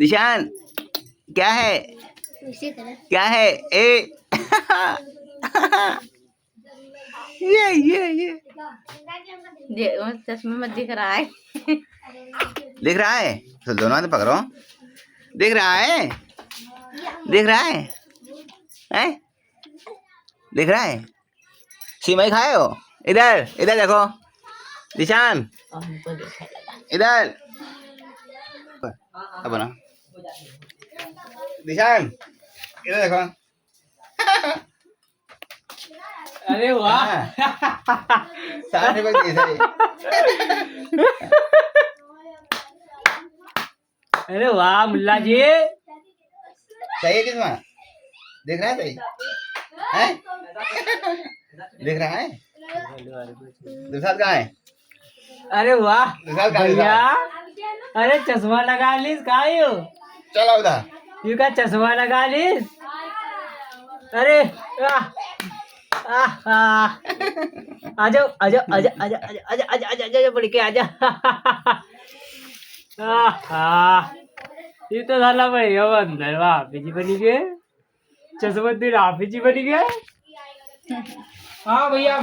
निशान क्या है क्या है ए ये चश्मा मत दिख रहा है। दिख रहा है तो दोनों हाथ पकड़ो दिख रहा है दिख रहा है हैं दिख रहा है सिमई खाए हो इधर इधर देखो निशान इधर अब ना निशान इधर देखो अरे वाह सारे बग ऐसे अरे वाह मुल्ला जी चाहिए किसमें दिख रहा है सही हैं दिख रहा है दूसरा कहाँ है अरे वाह दूसरा कहाँ भैया है अरे चश्मा लगा लीस का यू चलो उधर यू का चश्मा लगा लीस अरे आ जाओ आ जाओ आ जाओ आ जाओ आ जाओ आ जाओ आ जाओ पड़ के आ जाओ ये तो झाला भैया अंदर वाफीची बनी गे चश्मा ती राफीची बनी गे हाँ भैया